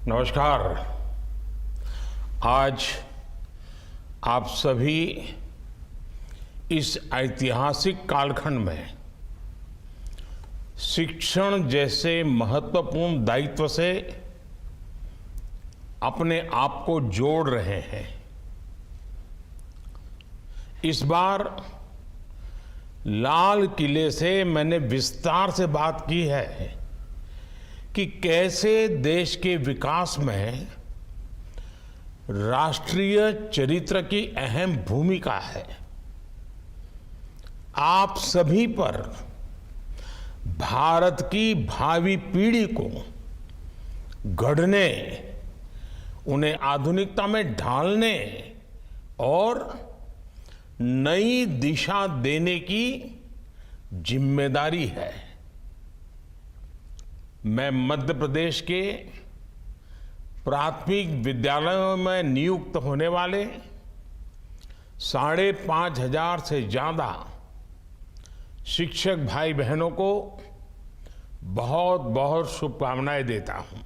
नमस्कार। आज आप सभी इस ऐतिहासिक कालखंड में शिक्षण जैसे महत्वपूर्ण दायित्व से अपने आप को जोड़ रहे हैं। इस बार लाल किले से मैंने विस्तार से बात की है कि कैसे देश के विकास में राष्ट्रीय चरित्र की अहम भूमिका है। आप सभी पर भारत की भावी पीढ़ी को गढ़ने, उन्हें आधुनिकता में ढालने और नई दिशा देने की जिम्मेदारी है। मैं मध्य प्रदेश के प्राथमिक विद्यालयों में नियुक्त होने वाले 5,500 से ज्यादा शिक्षक भाई बहनों को बहुत बहुत शुभकामनाएं देता हूं।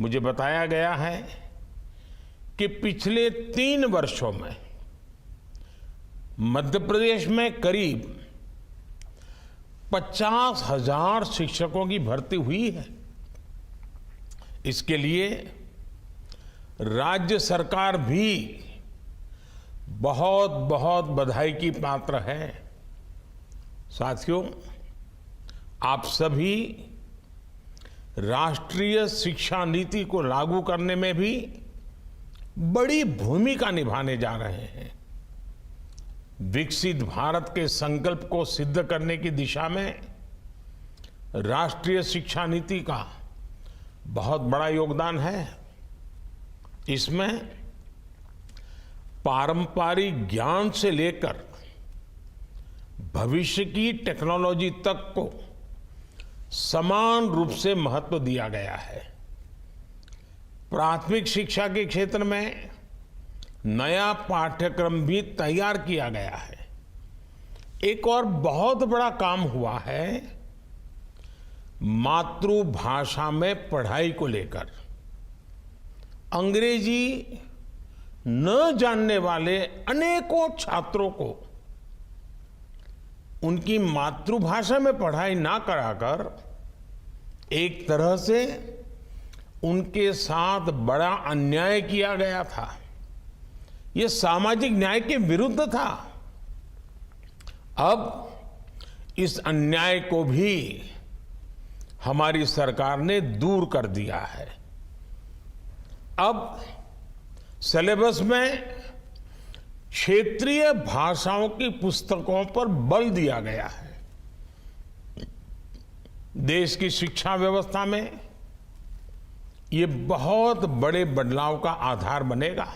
मुझे बताया गया है कि पिछले 3 वर्षों में मध्य प्रदेश में करीब 50,000 शिक्षकों की भर्ती हुई है। इसके लिए राज्य सरकार भी बहुत बहुत बधाई की पात्र है। साथियों, आप सभी राष्ट्रीय शिक्षा नीति को लागू करने में भी बड़ी भूमिका निभाने जा रहे हैं। विकसित भारत के संकल्प को सिद्ध करने की दिशा में राष्ट्रीय शिक्षा नीति का बहुत बड़ा योगदान है। इसमें पारंपरिक ज्ञान से लेकर भविष्य की टेक्नोलॉजी तक को समान रूप से महत्व दिया गया है। प्राथमिक शिक्षा के क्षेत्र में नया पाठ्यक्रम भी तैयार किया गया है। एक और बहुत बड़ा काम हुआ है मातृभाषा में पढ़ाई को लेकर। अंग्रेजी न जानने वाले अनेकों छात्रों को उनकी मातृभाषा में पढ़ाई ना कराकर एक तरह से उनके साथ बड़ा अन्याय किया गया था। ये सामाजिक न्याय के विरुद्ध था। अब इस अन्याय को भी हमारी सरकार ने दूर कर दिया है। अब सिलेबस में क्षेत्रीय भाषाओं की पुस्तकों पर बल दिया गया है। देश की शिक्षा व्यवस्था में ये बहुत बड़े बदलाव का आधार बनेगा।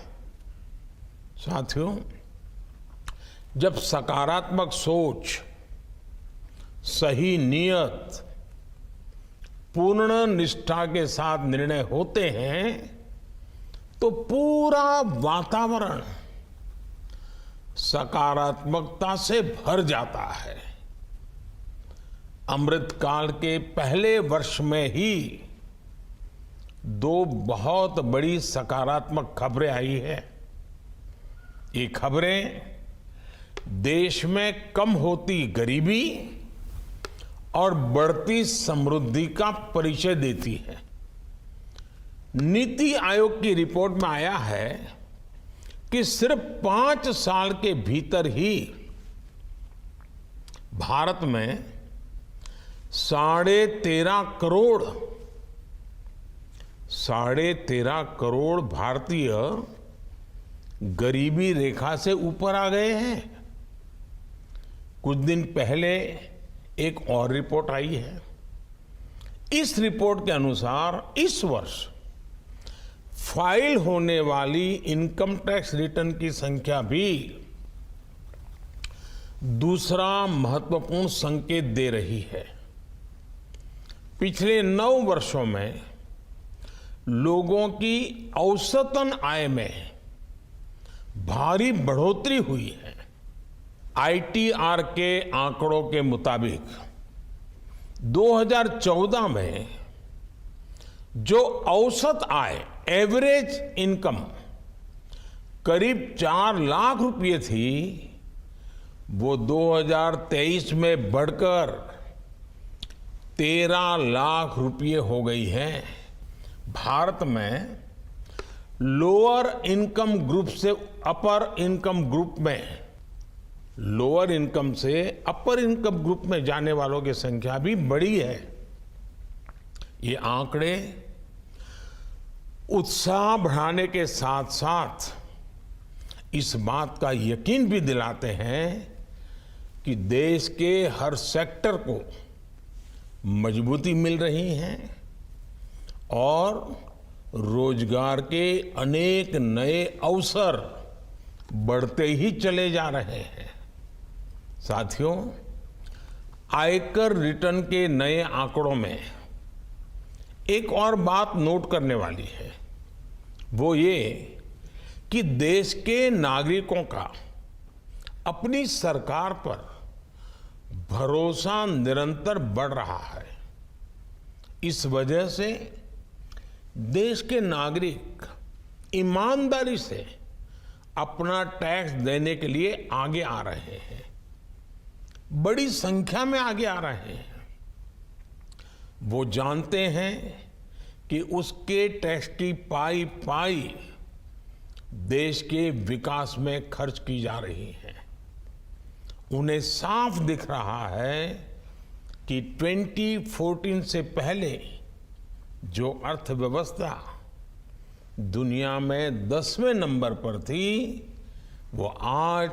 साथियों, जब सकारात्मक सोच, सही नियत, पूर्ण निष्ठा के साथ निर्णय होते हैं तो पूरा वातावरण सकारात्मकता से भर जाता है। अमृतकाल के पहले वर्ष में ही 2 बहुत बड़ी सकारात्मक खबरें आई हैं। ये खबरें देश में कम होती गरीबी और बढ़ती समृद्धि का परिचय देती है। नीति आयोग की रिपोर्ट में आया है कि सिर्फ 5 साल के भीतर ही भारत में 13.5 करोड़ भारतीय गरीबी रेखा से ऊपर आ गए हैं। कुछ दिन पहले एक और रिपोर्ट आई है। इस रिपोर्ट के अनुसार इस वर्ष फाइल होने वाली इनकम टैक्स रिटर्न की संख्या भी दूसरा महत्वपूर्ण संकेत दे रही है। पिछले 9 वर्षों में लोगों की औसतन आय में भारी बढ़ोतरी हुई है। आईटीआर के आंकड़ों के मुताबिक 2014 में जो औसत आय, एवरेज इनकम करीब 4 लाख रुपए थी, वो 2023 में बढ़कर 13 लाख रुपए हो गई है। भारत में लोअर इनकम ग्रुप से अपर इनकम ग्रुप में, लोअर इनकम से अपर इनकम ग्रुप में जाने वालों की संख्या भी बढ़ी है। ये आंकड़े उत्साह बढ़ाने के साथ साथ इस बात का यकीन भी दिलाते हैं कि देश के हर सेक्टर को मजबूती मिल रही है और रोजगार के अनेक नए अवसर बढ़ते ही चले जा रहे हैं। साथियों, आयकर रिटर्न के नए आंकड़ों में एक और बात नोट करने वाली है, वो ये कि देश के नागरिकों का अपनी सरकार पर भरोसा निरंतर बढ़ रहा है। इस वजह से देश के नागरिक ईमानदारी से अपना टैक्स देने के लिए आगे आ रहे हैं, बड़ी संख्या में आगे आ रहे हैं। वो जानते हैं कि उसके टैक्स की पाई पाई देश के विकास में खर्च की जा रही है। उन्हें साफ दिख रहा है कि 2014 से पहले जो अर्थव्यवस्था दुनिया में 10वें नंबर पर थी, वो आज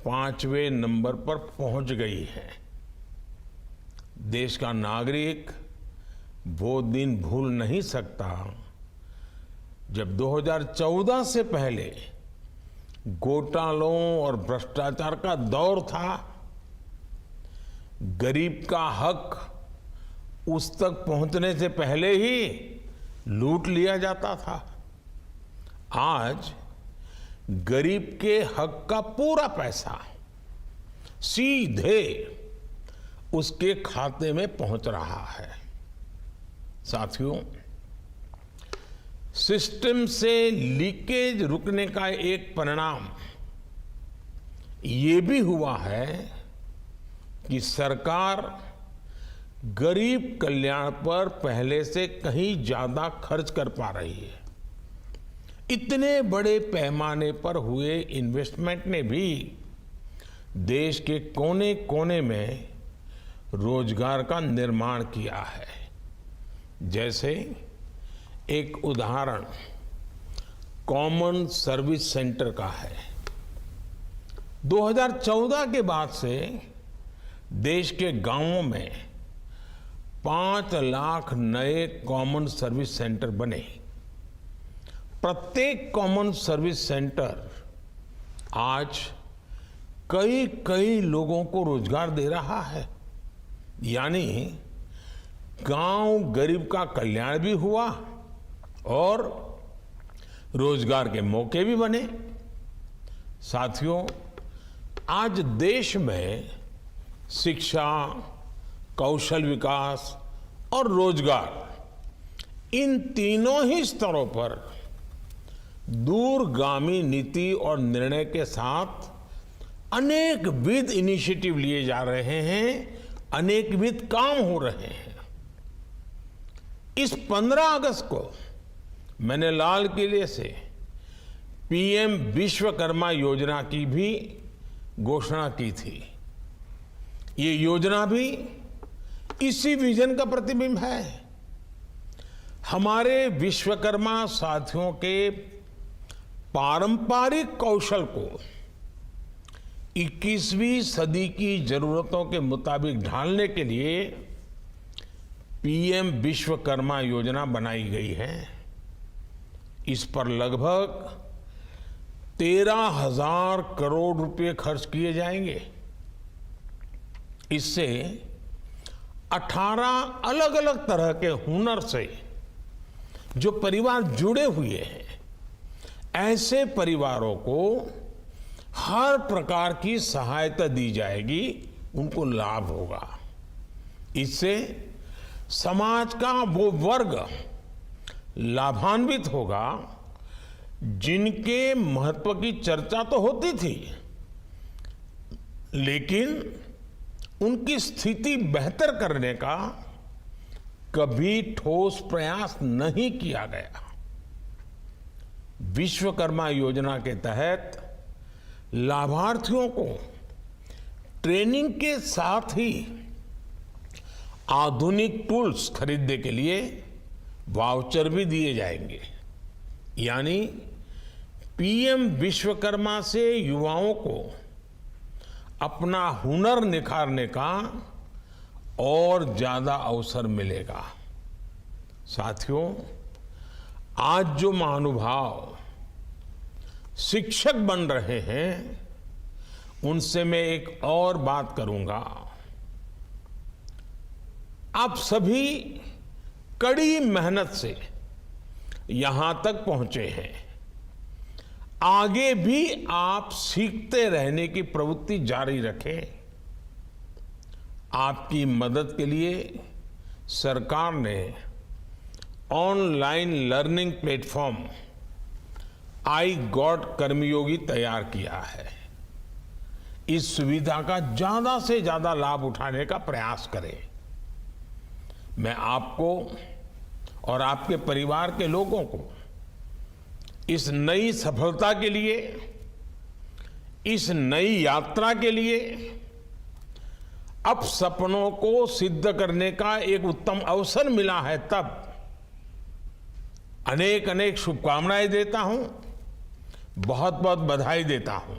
5वें नंबर पर पहुंच गई है। देश का नागरिक वो दिन भूल नहीं सकता जब 2014 से पहले घोटालों और भ्रष्टाचार का दौर था। गरीब का हक उस तक पहुंचने से पहले ही लूट लिया जाता था। आज गरीब के हक का पूरा पैसा सीधे उसके खाते में पहुंच रहा है। साथियों, सिस्टम से लीकेज रुकने का एक परिणाम ये भी हुआ है कि सरकार गरीब कल्याण पर पहले से कहीं ज्यादा खर्च कर पा रही है। इतने बड़े पैमाने पर हुए इन्वेस्टमेंट ने भी देश के कोने कोने में रोजगार का निर्माण किया है। जैसे एक उदाहरण कॉमन सर्विस सेंटर का है। 2014 के बाद से देश के गांवों में 5 लाख नए कॉमन सर्विस सेंटर बने। प्रत्येक कॉमन सर्विस सेंटर आज कई कई लोगों को रोजगार दे रहा है। यानी गांव गरीब का कल्याण भी हुआ और रोजगार के मौके भी बने। साथियों, आज देश में शिक्षा, कौशल विकास और रोजगार, इन तीनों ही स्तरों पर दूरगामी नीति और निर्णय के साथ अनेकविध इनिशिएटिव लिए जा रहे हैं, अनेकविध काम हो रहे हैं। इस 15 अगस्त को मैंने लाल किले से पीएम विश्वकर्मा योजना की भी घोषणा की थी। ये योजना भी इसी विजन का प्रतिबिंब है। हमारे विश्वकर्मा साथियों के पारंपरिक कौशल को 21वीं सदी की जरूरतों के मुताबिक ढालने के लिए पीएम विश्वकर्मा योजना बनाई गई है। इस पर लगभग 13,000 करोड़ रुपए खर्च किए जाएंगे। इससे 18 अलग अलग तरह के हुनर से जो परिवार जुड़े हुए हैं, ऐसे परिवारों को हर प्रकार की सहायता दी जाएगी, उनको लाभ होगा। इससे समाज का वो वर्ग लाभान्वित होगा, जिनके महत्व की चर्चा तो होती थी, लेकिन उनकी स्थिति बेहतर करने का कभी ठोस प्रयास नहीं किया गया। विश्वकर्मा योजना के तहत लाभार्थियों को ट्रेनिंग के साथ ही आधुनिक टूल्स खरीदने के लिए वाउचर भी दिए जाएंगे। यानी पीएम विश्वकर्मा से युवाओं को अपना हुनर निखारने का और ज्यादा अवसर मिलेगा। साथियों, आज जो महानुभाव शिक्षक बन रहे हैं, उनसे मैं एक और बात करूंगा। आप सभी कड़ी मेहनत से यहां तक पहुंचे हैं। आगे भी आप सीखते रहने की प्रवृत्ति जारी रखें। आपकी मदद के लिए सरकार ने online learning platform iGOT Karmayogi तैयार किया है। इस सुविधा का ज्यादा से ज्यादा लाभ उठाने का प्रयास करें। मैं आपको और आपके परिवार के लोगों को इस नई सफलता के लिए, इस नई यात्रा के लिए, अब सपनों को सिद्ध करने का एक उत्तम अवसर मिला है, तब अनेक अनेक शुभकामनाएं देता हूं, बहुत बहुत बधाई देता हूं।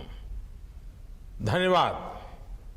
धन्यवाद।